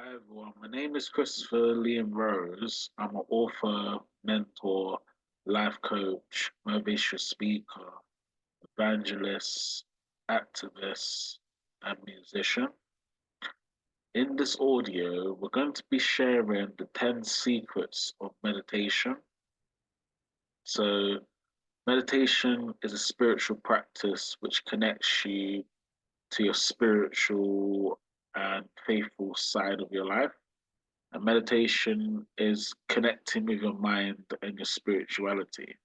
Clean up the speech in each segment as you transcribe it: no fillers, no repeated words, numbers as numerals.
Hi everyone, my name is Christopher Liam Rose. I'm an author, mentor, life coach, motivational speaker, evangelist, activist, and musician. In this audio, we're going to be sharing the 10 secrets of meditation. So, meditation is a spiritual practice which connects you to your spiritual and faithful side of your life. And meditation is connecting with your mind and your spirituality.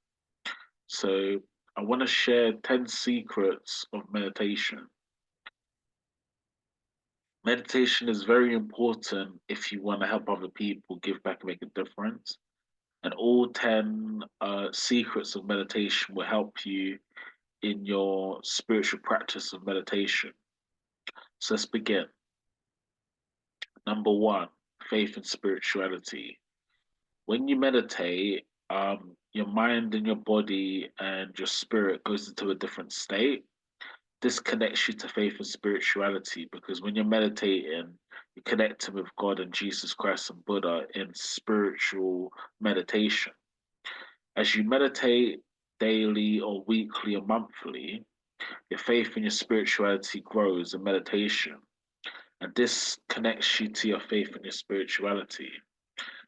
So I want to share 10 secrets of meditation. Meditation is very important if you want to help other people, give back, and make a difference. And all 10 secrets of meditation will help you in your spiritual practice of meditation. So let's begin. Number one, faith and spirituality. When you meditate, your mind and your body and your spirit goes into a different state. This connects you to faith and spirituality because when you're meditating, you're connecting with God and Jesus Christ and Buddha in spiritual meditation. As you meditate daily or weekly or monthly, your faith and your spirituality grows in meditation. And this connects you to your faith and your spirituality.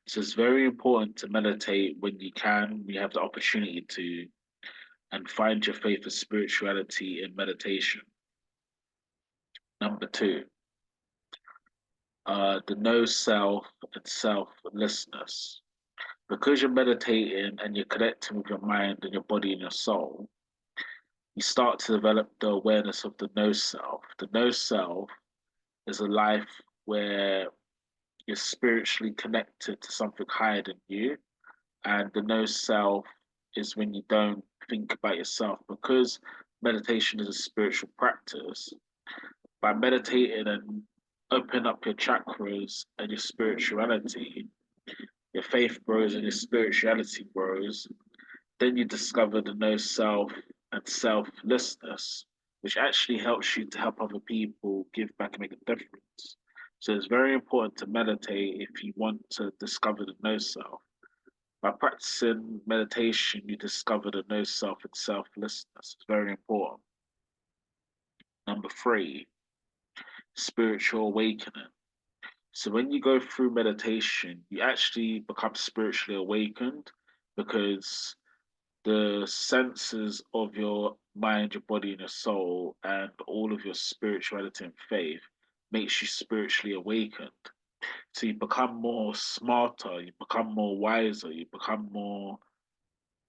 So it's very important to meditate when you can, when you have the opportunity to, and find your faith and spirituality in meditation. Number two, the no self and selflessness. Because you're meditating and you're connecting with your mind and your body and your soul, you start to develop the awareness of the no self. The no self is a life where you're spiritually connected to something higher than you, and the no self is when you don't think about yourself because meditation is a spiritual practice. By meditating and opening up your chakras and your spirituality, your faith grows and your spirituality grows. Then you discover the no self and selflessness, which actually helps you to help other people, give back, and make a difference. So it's very important to meditate if you want to discover the no self. By practicing meditation, you discover the no self and selflessness. It's very important. Number three, spiritual awakening. So when you go through meditation, you actually become spiritually awakened because the senses of your mind, your body, and your soul, and all of your spirituality and faith makes you spiritually awakened. So you become more smarter, you become more wiser, you become more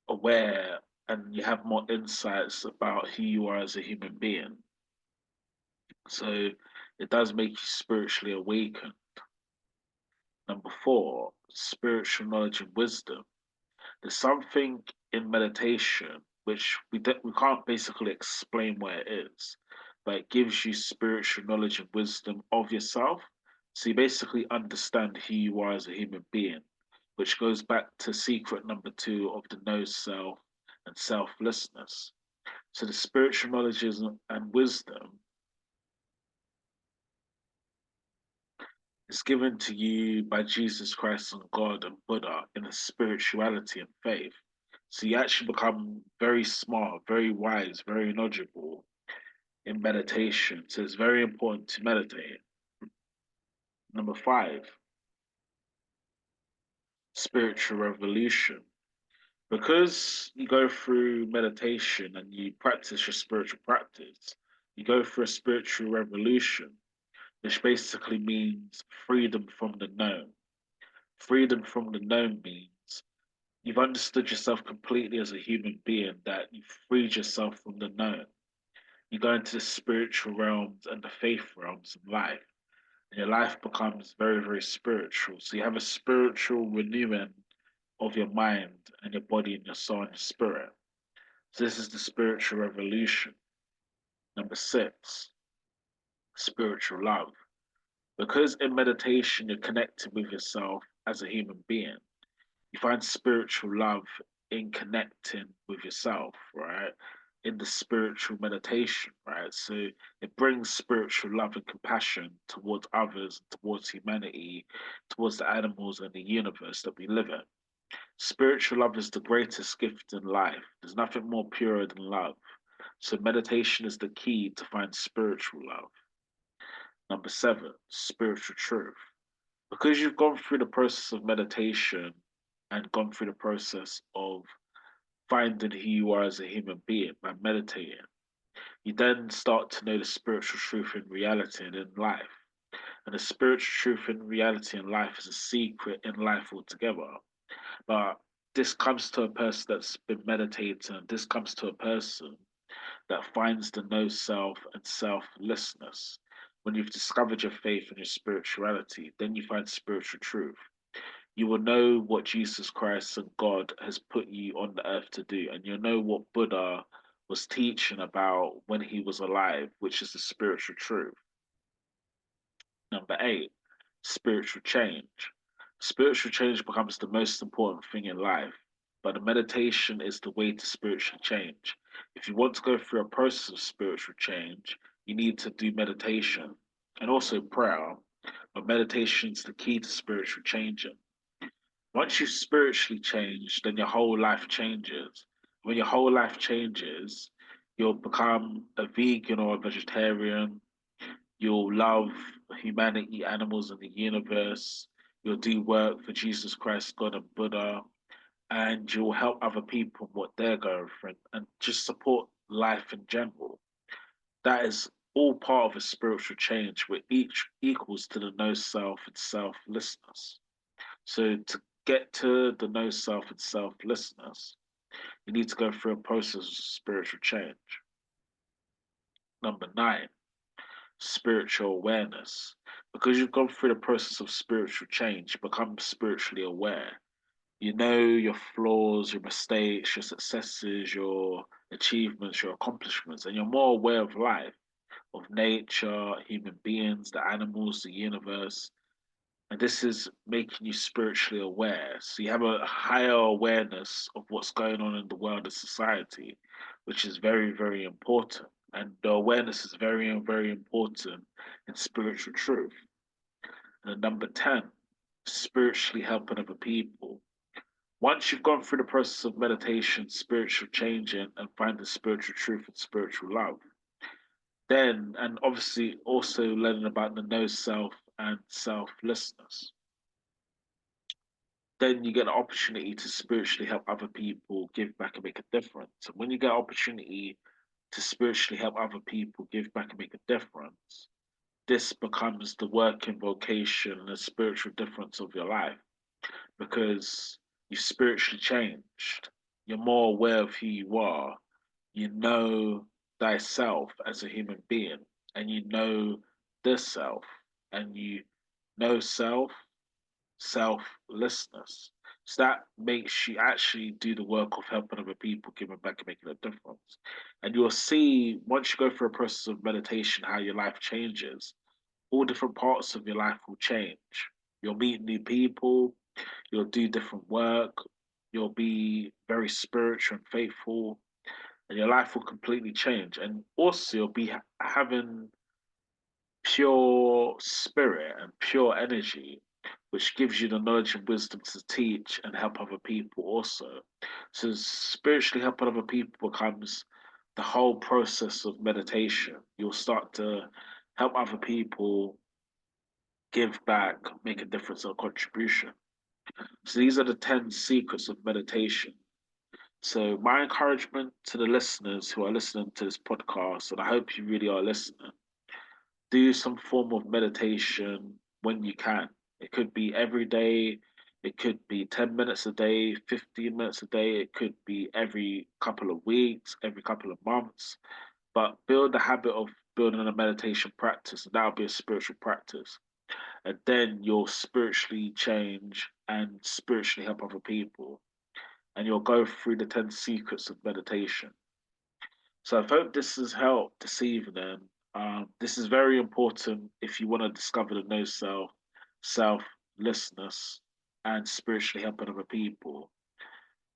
aware, and you have more insights about who you are as a human being. So it does make you spiritually awakened. Number four, spiritual knowledge and wisdom. There's something in meditation which we can't basically explain what it is, but it gives you spiritual knowledge and wisdom of yourself. So you basically understand who you are as a human being, which goes back to secret number two of the no self and selflessness. So the spiritual knowledge and wisdom is given to you by Jesus Christ and God and Buddha in a spirituality and faith. So you actually become very smart, very wise, very knowledgeable in meditation. So it's very important to meditate. Number five, spiritual revolution. Because you go through meditation and you practice your spiritual practice, you go through a spiritual revolution, which basically means freedom from the known. Freedom from the known means you've understood yourself completely as a human being, that you've freed yourself from the known. You go into the spiritual realms and the faith realms of life, and your life becomes very, very spiritual. So you have a spiritual renewing of your mind and your body and your soul and your spirit. So this is the spiritual revolution. Number six, spiritual love. Because in meditation you're connected with yourself as a human being, you find spiritual love in connecting with yourself, right? in the spiritual meditation, right? So it brings spiritual love and compassion towards others, towards humanity, towards the animals and the universe that we live in. Spiritual love is the greatest gift in life. There's nothing more pure than love. So meditation is the key to find spiritual love. Number seven, spiritual truth. Because you've gone through the process of meditation and gone through the process of finding who you are as a human being by meditating, you then start to know the spiritual truth in reality and in life. And the spiritual truth in reality and life is a secret in life altogether. But this comes to a person that's been meditating, this comes to a person that finds the no self and selflessness. When you've discovered your faith and your spirituality, then you find spiritual truth. You will know what Jesus Christ and God has put you on the earth to do, and you'll know what Buddha was teaching about when he was alive, which is the spiritual truth. Number eight, spiritual change. Spiritual change becomes the most important thing in life, but the meditation is the way to spiritual change. If you want to go through a process of spiritual change, you need to do meditation and also prayer, but meditation is the key to spiritual changing. Once you spiritually change, then your whole life changes. When your whole life changes, you'll become a vegan or a vegetarian. You'll love humanity, animals, and the universe. You'll do work for Jesus Christ, God, and Buddha, and you'll help other people in what they're going through and just support life in general. That is all part of a spiritual change where each equals to the no self and selflessness. So to get to the no self and selflessness, you need to go through a process of spiritual change. Number nine, spiritual awareness. Because you've gone through the process of spiritual change, you become spiritually aware. You know your flaws, your mistakes, your successes, your achievements, your accomplishments, and you're more aware of life, of nature, human beings, the animals, the universe. And this is making you spiritually aware. So you have a higher awareness of what's going on in the world of society, which is very, very important. And the awareness is very, very important in spiritual truth. And number 10, spiritually helping other people. Once you've gone through the process of meditation, spiritual changing, and finding spiritual truth and spiritual love, then, and obviously also learning about the no self and selflessness, then you get an opportunity to spiritually help other people, give back and make a difference. And when you get an opportunity to spiritually help other people, give back and make a difference, this becomes the working vocation and the spiritual difference of your life because you've spiritually changed. You're more aware of who you are. You know thyself as a human being, and you know the self, and you know selflessness. So that makes you actually do the work of helping other people, giving back and making a difference. And you'll see once you go through a process of meditation how your life changes. All different parts of your life will change. You'll meet new people, you'll do different work, you'll be very spiritual and faithful, and your life will completely change. And also, you'll be having pure spirit and pure energy, which gives you the knowledge and wisdom to teach and help other people also. So, spiritually helping other people becomes the whole process of meditation. You'll start to help other people give back, make a difference or contribution. So, these are the 10 secrets of meditation. So, my encouragement to the listeners who are listening to this podcast, and I hope you really are listening, do some form of meditation when you can. It could be every day, it could be 10 minutes a day, 15 minutes a day, it could be every couple of weeks, every couple of months. But build the habit of building a meditation practice, and that'll be a spiritual practice. And then you'll spiritually change and spiritually help other people. And you'll go through the 10 secrets of meditation. So I hope this has helped this evening. This is very important if you want to discover the no selflessness, and spiritually helping other people.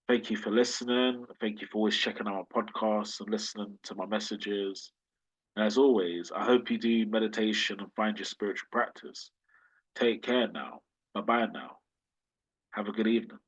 Thank you for listening. Thank you for always checking out my podcasts and listening to my messages. And as always, I hope you do meditation and find your spiritual practice. Take care now. Bye bye now. Have a good evening.